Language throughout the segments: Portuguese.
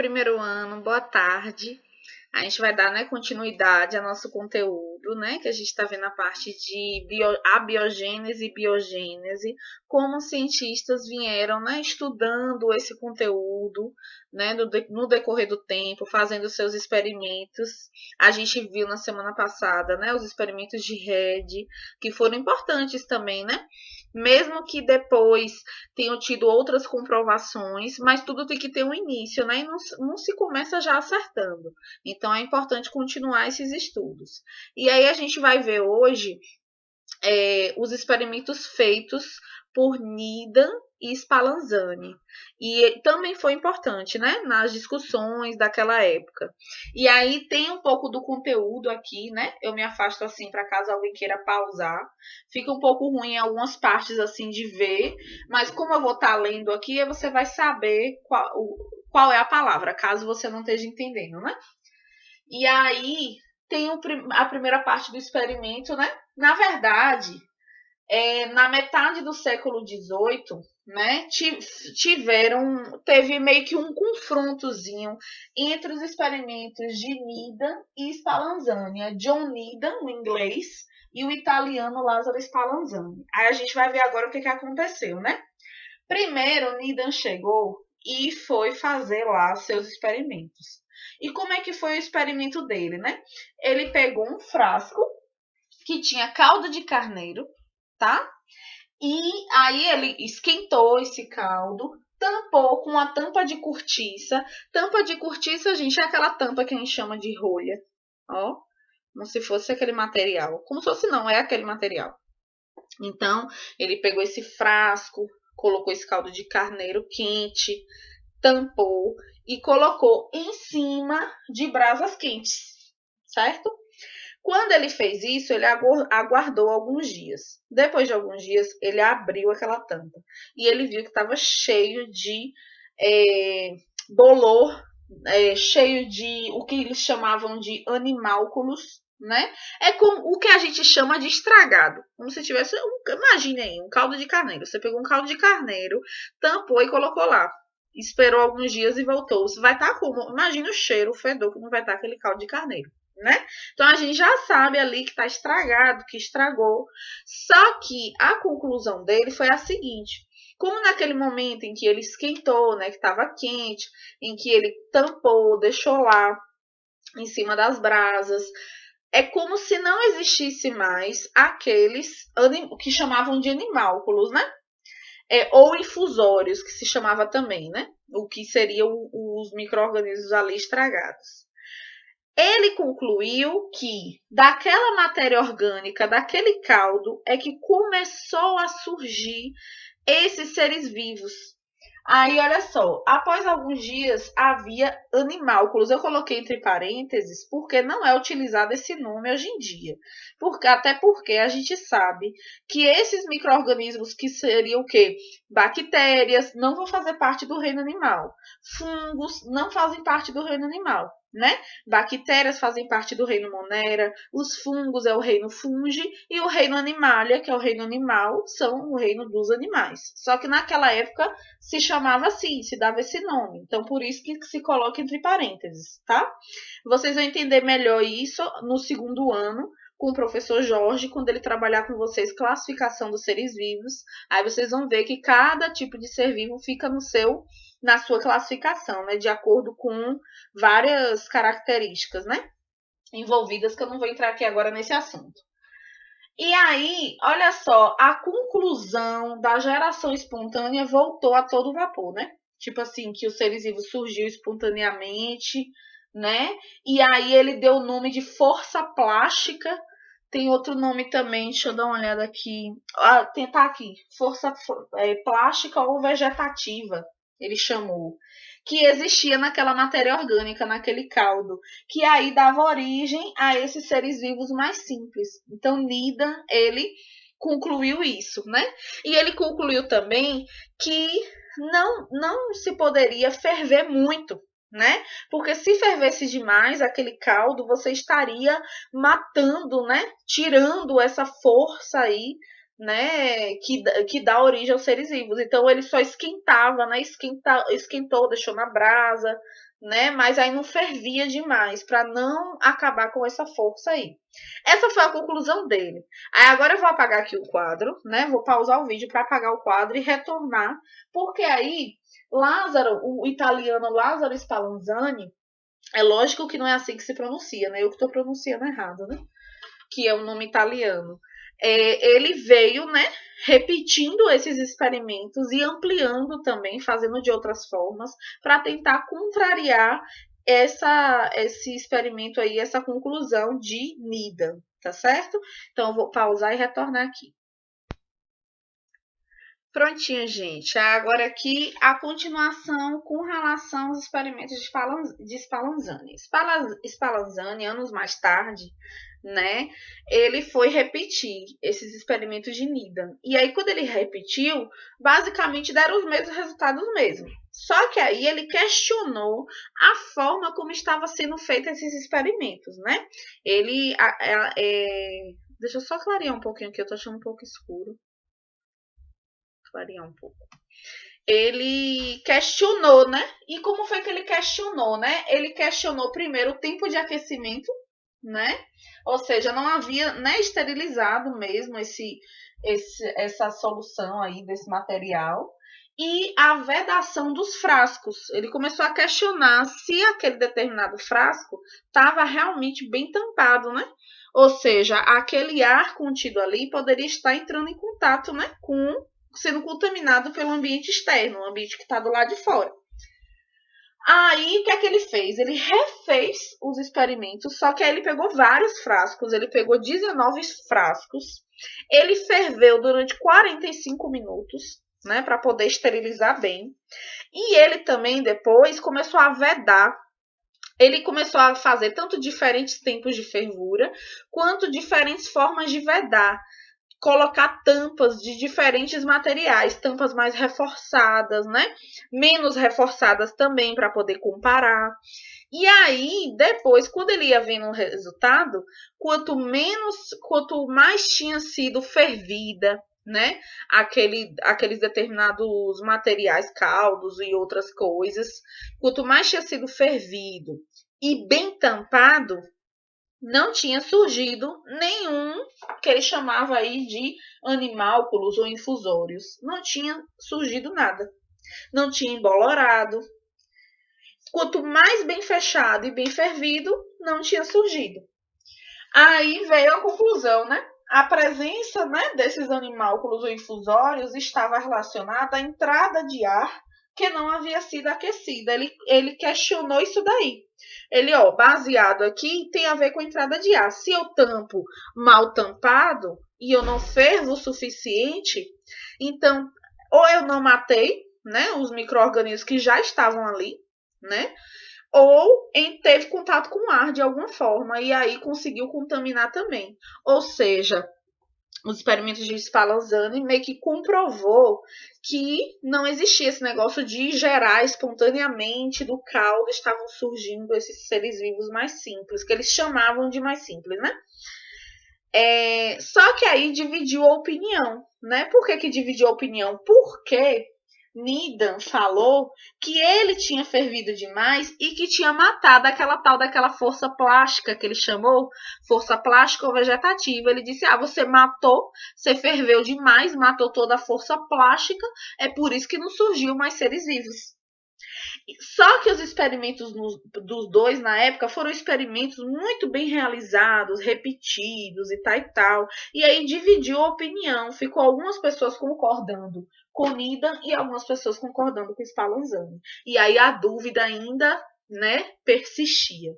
primeiro ano, boa tarde. A gente vai dar, né, continuidade ao nosso conteúdo, né, que a gente está vendo a parte de abiogênese e biogênese, como os cientistas vieram, né, estudando esse conteúdo, né, no decorrer do tempo, fazendo seus experimentos. A gente viu na semana passada, né, os experimentos de Redd, que foram importantes também, né, mesmo que depois tenham tido outras comprovações, mas tudo tem que ter um início, né? E não se começa já acertando. Então é importante continuar esses estudos. E aí a gente vai ver hoje os experimentos feitos por Needham e Spallanzani. E também foi importante, né, nas discussões daquela época. E aí tem um pouco do conteúdo aqui, né? Eu me afasto assim para caso alguém queira pausar. Fica um pouco ruim em algumas partes assim de ver, mas como eu vou estar lendo aqui, você vai saber qual é a palavra, caso você não esteja entendendo, né? E aí tem a primeira parte do experimento, né? Na verdade, na metade do século XVIII, né, teve meio que um confrontozinho entre os experimentos de Needham e Spallanzani. John Needham, o inglês, e o italiano Lazzaro Spallanzani. Aí a gente vai ver agora o que aconteceu, né? Primeiro, Needham chegou e foi fazer lá seus experimentos. E como é que foi o experimento dele, né? Ele pegou um frasco que tinha caldo de carneiro, tá? E aí ele esquentou esse caldo, tampou com a tampa de cortiça. Tampa de cortiça, gente, é aquela tampa que a gente chama de rolha, ó, como se fosse aquele material. Como se fosse não, é aquele material. Então, ele pegou esse frasco, colocou esse caldo de carneiro quente, tampou e colocou em cima de brasas quentes, certo? Quando ele fez isso, ele aguardou alguns dias. Depois de alguns dias, ele abriu aquela tampa e ele viu que estava cheio de bolor, cheio de o que eles chamavam de animálculos, né? É como o que a gente chama de estragado. Como se tivesse, imagine aí, um caldo de carneiro. Você pegou um caldo de carneiro, tampou e colocou lá. Esperou alguns dias e voltou. Você vai estar como? Imagina o cheiro, o fedor que não vai estar aquele caldo de carneiro, né? Então a gente já sabe ali que está estragado, que estragou. Só que a conclusão dele foi a seguinte: como naquele momento em que ele esquentou, né, que estava quente, em que ele tampou, deixou lá em cima das brasas, é como se não existisse mais aqueles que chamavam de animálculos, né? Ou infusórios, que se chamava também, né? O que seriam os micro-organismos ali estragados. Ele concluiu que daquela matéria orgânica, daquele caldo, é que começou a surgir esses seres vivos. Aí, olha só, após alguns dias havia animálculos. Eu coloquei entre parênteses porque não é utilizado esse nome hoje em dia. Até porque a gente sabe que esses micro-organismos que seriam o quê? Bactérias não vão fazer parte do reino animal. Fungos não fazem parte do reino animal, né? Bactérias fazem parte do reino Monera, os fungos é o reino Fungi e o reino Animalia, que é o reino animal, são o reino dos animais. Só que naquela época se chamava assim, se dava esse nome. Então, por isso que se coloca entre parênteses, tá? Vocês vão entender melhor isso no segundo ano, com o professor Jorge, quando ele trabalhar com vocês classificação dos seres vivos. Aí vocês vão ver que cada tipo de ser vivo fica na sua classificação, né? De acordo com várias características, né? Envolvidas, que eu não vou entrar aqui agora nesse assunto. E aí, olha só, a conclusão da geração espontânea voltou a todo vapor, né? Tipo assim, que os seres vivos surgiu espontaneamente, né? E aí ele deu o nome de força plástica. Tem outro nome também, deixa eu dar uma olhada aqui. Tá aqui, força plástica ou vegetativa, ele chamou. Que existia naquela matéria orgânica, naquele caldo, que aí dava origem a esses seres vivos mais simples. Então, Needham, ele concluiu isso, né? E ele concluiu também que não se poderia ferver muito, né? Porque se fervesse demais aquele caldo, você estaria matando, né? Tirando essa força aí, né, que dá origem aos seres vivos. Então ele só esquentava, né? Esquentou, deixou na brasa, né? Mas aí não fervia demais para não acabar com essa força aí. Essa foi a conclusão dele. Aí agora eu vou apagar aqui o quadro, né? Vou pausar o vídeo para apagar o quadro e retornar, porque aí Lázaro, o italiano Lázaro Spallanzani, é lógico que não é assim que se pronuncia, né? Eu que estou pronunciando errado, né? Que é um nome italiano. Ele veio, né, repetindo esses experimentos e ampliando também, fazendo de outras formas, para tentar contrariar esse experimento aí, essa conclusão de Needham, tá certo? Então, eu vou pausar e retornar aqui. Prontinho, gente. Agora aqui a continuação com relação aos experimentos de Spallanzani. Spallanzani, anos mais tarde, né, ele foi repetir esses experimentos de Needham. E aí, quando ele repetiu, basicamente deram os mesmos resultados mesmo. Só que aí ele questionou a forma como estava sendo feitos esses experimentos, né? Deixa eu só clarear um pouquinho aqui, eu tô achando um pouco escuro. Clarear um pouco. Ele questionou, né? E como foi que ele questionou, né? Ele questionou primeiro o tempo de aquecimento, né? Ou seja, não havia, né, esterilizado mesmo essa solução aí desse material. E a vedação dos frascos. Ele começou a questionar se aquele determinado frasco estava realmente bem tampado, né? Ou seja, aquele ar contido ali poderia estar entrando em contato, né, com sendo contaminado pelo ambiente externo, o ambiente que está do lado de fora. Aí, o que é que ele fez? Ele refez os experimentos, só que aí ele pegou vários frascos, ele pegou 19 frascos, ele ferveu durante 45 minutos, né, para poder esterilizar bem. E ele também depois começou a vedar. Ele começou a fazer tanto diferentes tempos de fervura, quanto diferentes formas de vedar. Colocar tampas de diferentes materiais, tampas mais reforçadas, né? Menos reforçadas também para poder comparar. E aí, depois, quando ele ia vendo o resultado, quanto mais tinha sido fervida, né? Aqueles determinados materiais, caldos e outras coisas, quanto mais tinha sido fervido e bem tampado, não tinha surgido nenhum que ele chamava aí de animálculos ou infusórios. Não tinha surgido nada. Não tinha embolorado. Quanto mais bem fechado e bem fervido, não tinha surgido. Aí veio a conclusão, né? A presença, né, desses animálculos ou infusórios estava relacionada à entrada de ar que não havia sido aquecida. Ele questionou isso daí. Ele, baseado aqui, tem a ver com a entrada de ar. Se eu tampo mal tampado e eu não fervo o suficiente, então, ou eu não matei, né, os micro-organismos que já estavam ali, né, ou teve contato com o ar de alguma forma e aí conseguiu contaminar também. Ou seja, os experimentos de Spallanzani meio que comprovou que não existia esse negócio de gerar espontaneamente do caldo, estavam surgindo esses seres vivos mais simples, que eles chamavam de mais simples, né? Só que aí dividiu a opinião, né? Por que dividiu a opinião? Porque Needham falou que ele tinha fervido demais e que tinha matado aquela tal daquela força plástica que ele chamou, força plástica ou vegetativa. Ele disse, você matou, você ferveu demais, matou toda a força plástica, é por isso que não surgiu mais seres vivos. Só que os experimentos dos dois na época foram experimentos muito bem realizados, repetidos e tal e tal. E aí dividiu a opinião, ficou algumas pessoas concordando com Needham e algumas pessoas concordando com Spallanzani. E aí a dúvida ainda, né, persistia.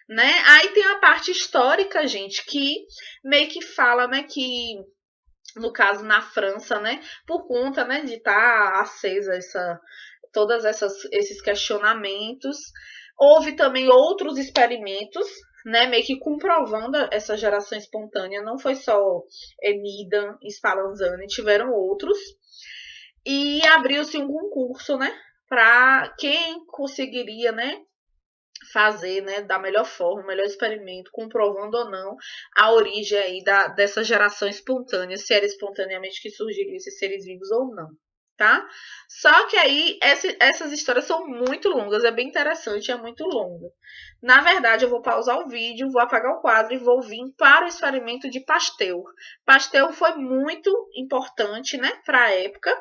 Né? Aí tem a parte histórica, gente, que meio que fala, né, que no caso na França, né, por conta, né, de estar acesa todos esses questionamentos. Houve também outros experimentos, né, meio que comprovando essa geração espontânea. Não foi só Needham e Spallanzani, tiveram outros. E abriu-se um concurso, né, para quem conseguiria, né, fazer, né, da melhor forma, o melhor experimento, comprovando ou não a origem aí dessa geração espontânea, se era espontaneamente que surgiriam esses seres vivos ou não. tá? Só que aí essas histórias são muito longas, é bem interessante, é muito longa. Na verdade, eu vou pausar o vídeo, vou apagar o quadro e vou vir para o experimento de Pasteur. Pasteur foi muito importante, né, para a época,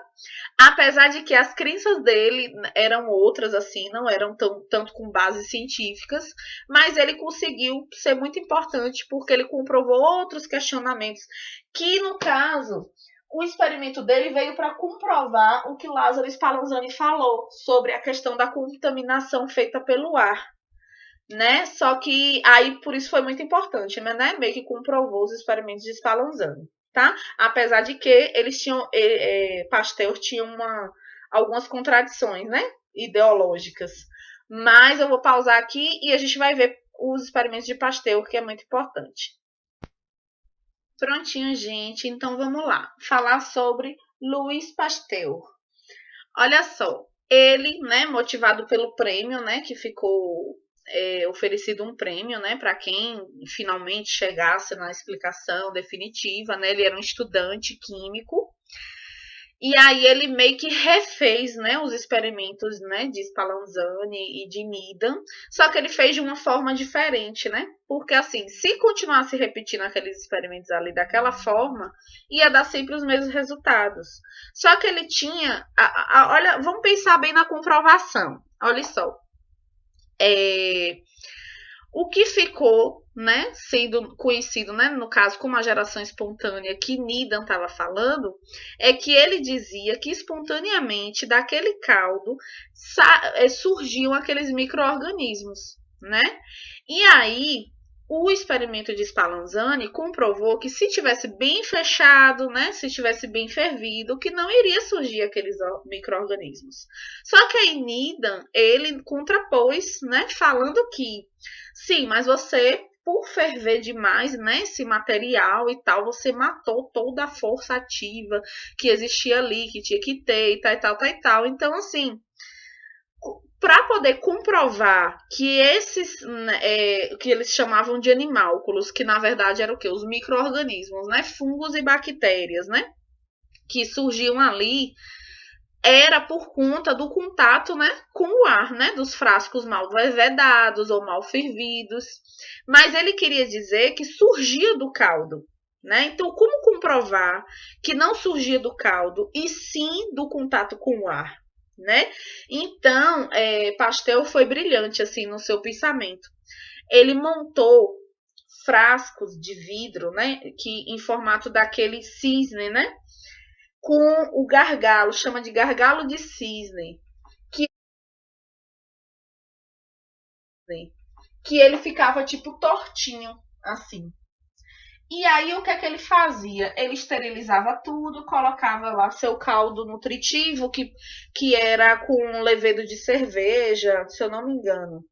apesar de que as crenças dele eram outras, assim, não eram tanto com bases científicas, mas ele conseguiu ser muito importante porque ele comprovou outros questionamentos, que no caso, o experimento dele veio para comprovar o que Lázaro Spallanzani falou sobre a questão da contaminação feita pelo ar, né? Só que aí por isso foi muito importante, né? Meio que comprovou os experimentos de Spallanzani, tá? Apesar de que eles tinham, Pasteur tinha algumas contradições, né? Ideológicas. Mas eu vou pausar aqui e a gente vai ver os experimentos de Pasteur, que é muito importante. Prontinho, gente. Então vamos lá. Falar sobre Louis Pasteur. Olha só, ele, né, motivado pelo prêmio, né, que ficou oferecido um prêmio, né, para quem finalmente chegasse na explicação definitiva, né, ele era um estudante químico, e aí ele meio que refez, né, os experimentos, né, de Spallanzani e de Needham, só que ele fez de uma forma diferente, né, porque assim, se continuasse repetindo aqueles experimentos ali daquela forma, ia dar sempre os mesmos resultados. Só que ele tinha, olha, vamos pensar bem na comprovação, olha só, o que ficou, né, sendo conhecido, né, no caso, como a geração espontânea que Needham estava falando, é que ele dizia que espontaneamente daquele caldo surgiam aqueles micro-organismos, né? E aí, o experimento de Spallanzani comprovou que se tivesse bem fechado, né, se tivesse bem fervido, que não iria surgir aqueles micro-organismos. Só que aí Needham, ele contrapôs, né, falando que sim, mas você, por ferver demais, né, esse material e tal, você matou toda a força ativa que existia ali, que tinha que ter e tal, e tal, tal, e tal. Então, assim, para poder comprovar que esses, que eles chamavam de animálculos, que na verdade eram o quê? Os micro-organismos, né, fungos e bactérias, né, que surgiam ali, era por conta do contato, né, com o ar, né, dos frascos mal vedados ou mal fervidos. Mas ele queria dizer que surgia do caldo, né? Então, como comprovar que não surgia do caldo e sim do contato com o ar, né? Então, Pasteur foi brilhante assim no seu pensamento. Ele montou frascos de vidro, né, que em formato daquele cisne, né, com o gargalo, chama de gargalo de cisne, que ele ficava tipo tortinho, assim. E aí o que é que ele fazia? Ele esterilizava tudo, colocava lá seu caldo nutritivo, que era com levedo de cerveja, se eu não me engano,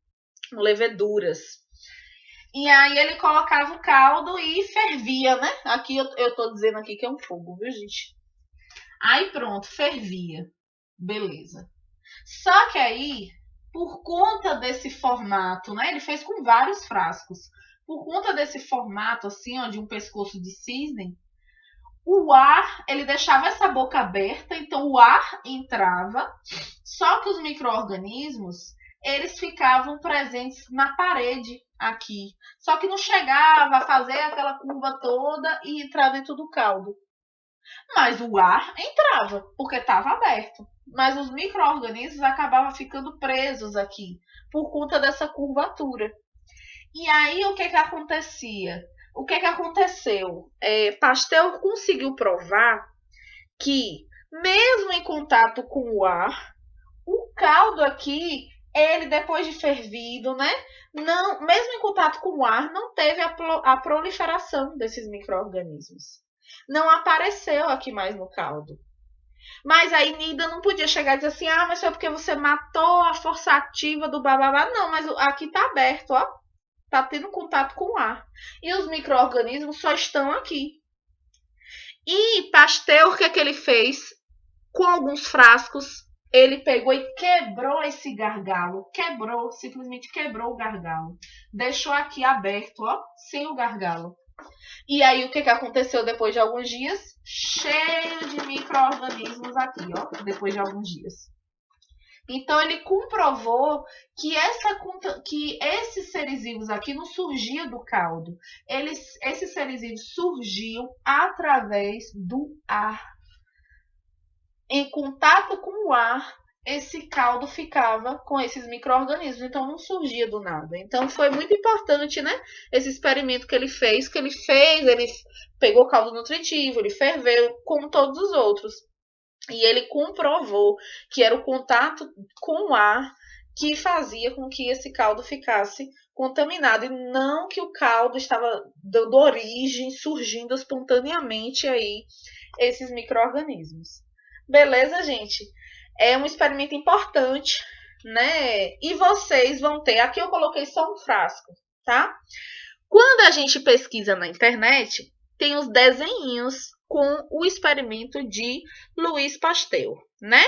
leveduras. E aí ele colocava o caldo e fervia, né? Aqui eu tô dizendo aqui que é um fogo, viu, gente? Aí pronto, fervia. Beleza. Só que aí, por conta desse formato, né? Ele fez com vários frascos. Por conta desse formato, assim, ó, de um pescoço de cisne, o ar, ele deixava essa boca aberta, então o ar entrava, só que os micro-organismos, eles ficavam presentes na parede aqui. Só que não chegava a fazer aquela curva toda e entrar dentro do caldo. Mas o ar entrava, porque estava aberto. Mas os micro-organismos acabavam ficando presos aqui, por conta dessa curvatura. E aí, o que acontecia? O que aconteceu? Pasteur conseguiu provar que, mesmo em contato com o ar, o caldo aqui, ele depois de fervido, né? Não, mesmo em contato com o ar, não teve a proliferação desses micro-organismos. Não apareceu aqui mais no caldo. Mas aí Nida não podia chegar e dizer assim, mas foi porque você matou a força ativa do bababá. Não, mas aqui tá aberto, ó. Tá tendo contato com o ar. E os micro-organismos só estão aqui. E Pasteur, o que é que ele fez? Com alguns frascos, ele pegou e quebrou esse gargalo. Quebrou, simplesmente quebrou o gargalo. Deixou aqui aberto, ó, sem o gargalo. E aí, o que aconteceu depois de alguns dias? Cheio de micro-organismos aqui, ó, depois de alguns dias. Então, ele comprovou que esses seres vivos aqui não surgiam do caldo. Esses seres vivos surgiam através do ar. Em contato com o ar, esse caldo ficava com esses micro-organismos, então não surgia do nada. Então foi muito importante, né? Esse experimento ele pegou caldo nutritivo, ele ferveu, como todos os outros. E ele comprovou que era o contato com o ar que fazia com que esse caldo ficasse contaminado, e não que o caldo estava dando origem, surgindo espontaneamente aí esses micro-organismos. Beleza, gente? É um experimento importante, né? E vocês vão ter. Aqui eu coloquei só um frasco, tá? Quando a gente pesquisa na internet, tem os desenhinhos com o experimento de Louis Pasteur, né?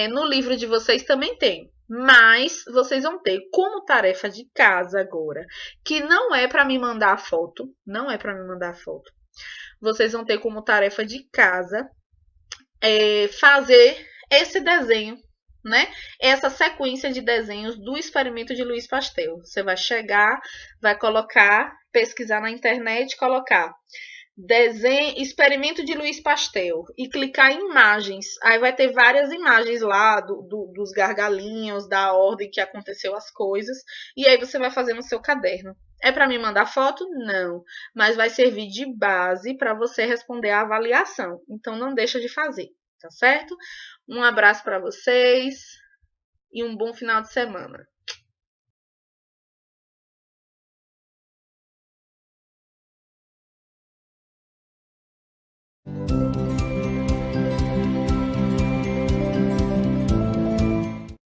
No livro de vocês também tem. Mas vocês vão ter como tarefa de casa agora, que não é para me mandar a foto, não é para me mandar a foto. Vocês vão ter como tarefa de casa fazer esse desenho, né? Essa sequência de desenhos do experimento de Louis Pasteur. Você vai chegar, vai colocar, pesquisar na internet, colocar desenho, experimento de Louis Pasteur e clicar em imagens. Aí vai ter várias imagens lá dos gargalinhos, da ordem que aconteceu as coisas, e aí você vai fazer no seu caderno. É para me mandar foto? Não, mas vai servir de base para você responder a avaliação. Então não deixa de fazer, tá certo? Um abraço para vocês e um bom final de semana.